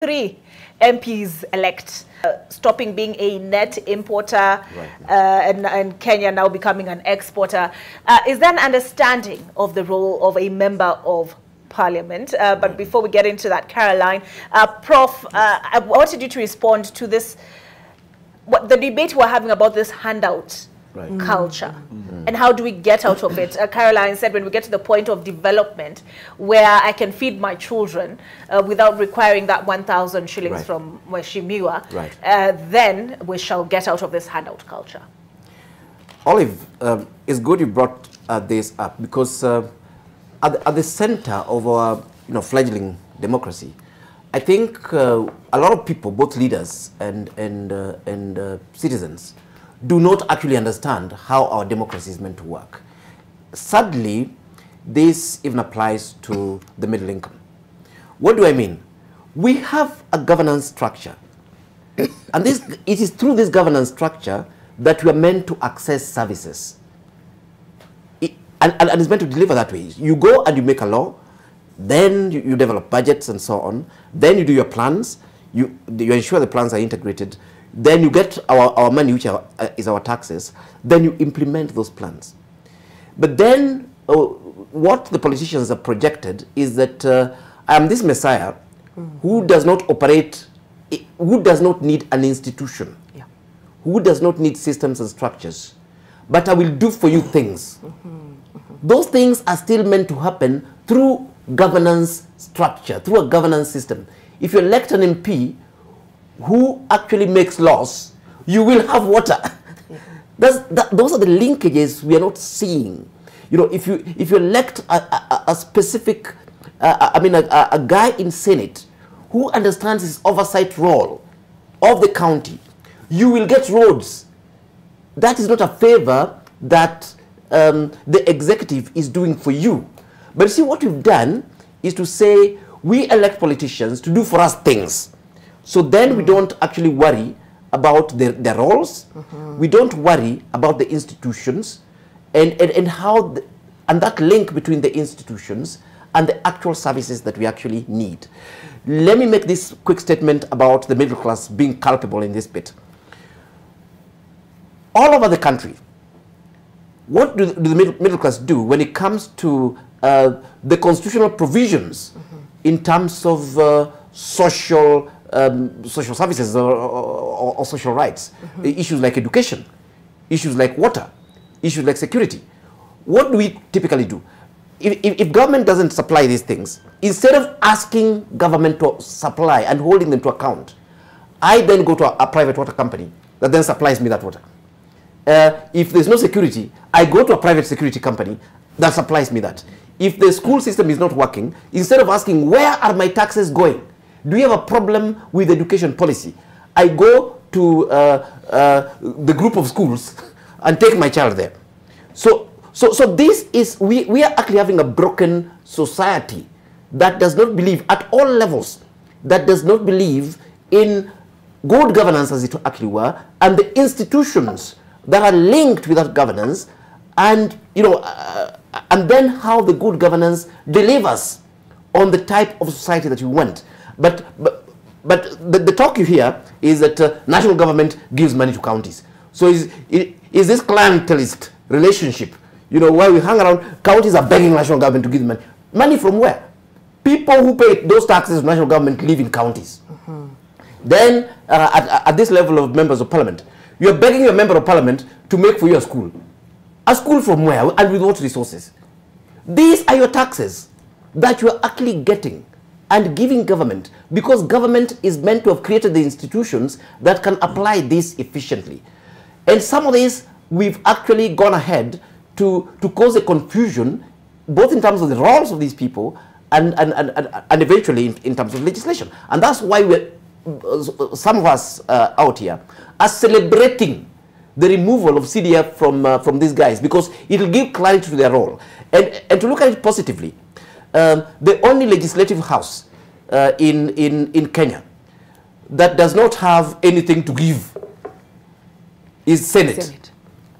3 MPs elect, stopping being a net importer, right. and Kenya now becoming an exporter. Is there an understanding of the role of a member of Parliament? But before we get into that, Caroline, Prof, I wanted you to respond to this, the debate we're having about this handout culture. And how do we get out of it? Caroline said when we get to the point of development where I can feed my children without requiring that 1,000 shillings from Mheshimiwa, then we shall get out of this handout culture. Olive, it's good you brought this up because at the center of our fledgling democracy, I think a lot of people, both leaders and citizens, do not actually understand how our democracy is meant to work. Sadly, this even applies to the middle income. What do I mean? We have a governance structure. And it is through this governance structure that we are meant to access services. And it's meant to deliver that way. You go and you make a law, then you develop budgets and so on, then you do your plans, you ensure the plans are integrated, then you get our money, which is our taxes, then you implement those plans. But then what the politicians have projected is that I am this messiah who does not operate, who does not need an institution, who does not need systems and structures, but I will do for you things. Those things are still meant to happen through governance structure, through a governance system. If you elect an MP who actually makes laws, you will have water. Those are the linkages we are not seeing. If you elect a specific, a guy in Senate who understands his oversight role of the county, you will get roads. That is not a favor that the executive is doing for you. But you see, what we've done is to say we elect politicians to do for us things. So then we don't actually worry about their roles. We don't worry about the institutions and how and that link between the institutions and the actual services that we actually need. Let me make this quick statement about the middle class being culpable in this bit. All over the country, what do the middle class do when it comes to the constitutional provisions in terms of social services or social rights, issues like education, issues like water, issues like security? What do we typically do? If government doesn't supply these things, instead of asking government to supply and holding them to account, I then go to a private water company that then supplies me that water. If there's no security, I go to a private security company that supplies me that. If the school system is not working, instead of asking where are my taxes going, do you have a problem with education policy, I go to the group of schools and take my child there. So this is, we are actually having a broken society that does not believe at all levels, that does not believe in good governance as it actually were, and the institutions that are linked with that governance, and and then how the good governance delivers on the type of society that you want. But the talk you hear is that national government gives money to counties. So is this clientelist relationship, where we hang around, counties are begging national government to give them money. Money from where? People who pay those taxes to national government live in counties. Then at this level of members of parliament, you're begging your member of parliament to make for you a school. A school from where and with what resources? These are your taxes that you are actually getting and giving government, because government is meant to have created the institutions that can apply this efficiently. And some of these we've actually gone ahead to cause a confusion, both in terms of the roles of these people and eventually in terms of legislation. And that's why some of us out here are celebrating the removal of CDF from these guys, because it will give clarity to their role. And to look at it positively, the only legislative house in Kenya that does not have anything to give is Senate.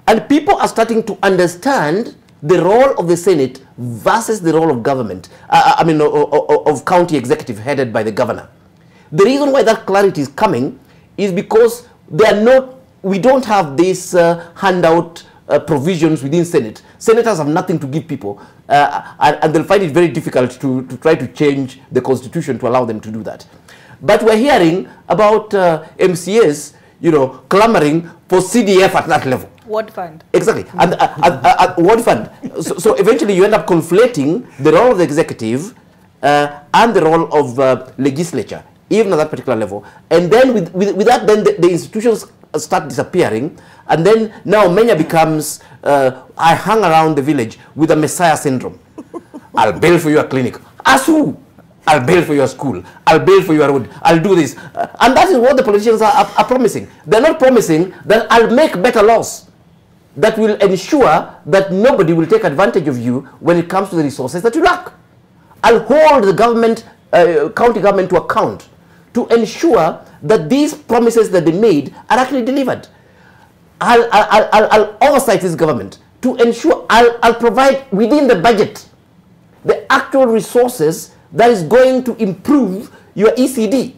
And people are starting to understand the role of the Senate versus the role of government, of county executive headed by the governor. The reason why that clarity is coming is because we don't have these handout provisions within Senate. Senators have nothing to give people, and they'll find it very difficult to try to change the constitution to allow them to do that. But we're hearing about MCAs, clamoring for CDF at that level. Ward fund. Exactly. And ward fund. So eventually you end up conflating the role of the executive and the role of legislature, even at that particular level. And then with that, then the institutions start disappearing. And then now Omenya becomes, I hang around the village with a messiah syndrome. I'll build for you a clinic. As who? I'll build for your school. I'll build for your road. I'll do this. And that is what the politicians are promising. They're not promising that I'll make better laws that will ensure that nobody will take advantage of you when it comes to the resources that you lack. I'll hold the government, county government to account to ensure that these promises that they made are actually delivered. I'll oversight this government to ensure I'll provide within the budget the actual resources that is going to improve your ECD.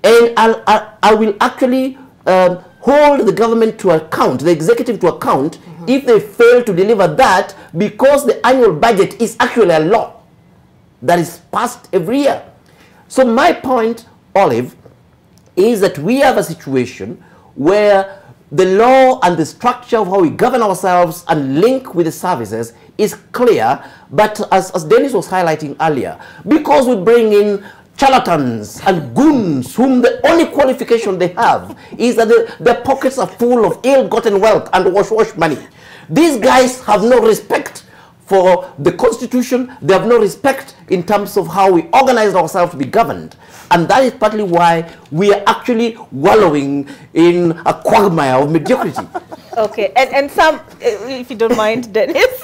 And I will actually hold the government to account, the executive to account, if they fail to deliver that, because the annual budget is actually a law that is passed every year. So my point, Olive, is that we have a situation where the law and the structure of how we govern ourselves and link with the services is clear, but as Dennis was highlighting earlier, because we bring in charlatans and goons whom the only qualification they have is that their pockets are full of ill-gotten wealth and wash money. These guys have no respect for the Constitution. They have no respect in terms of how we organize ourselves to be governed. And that is partly why we are actually wallowing in a quagmire of mediocrity. Okay, and some, if you don't mind, Dennis.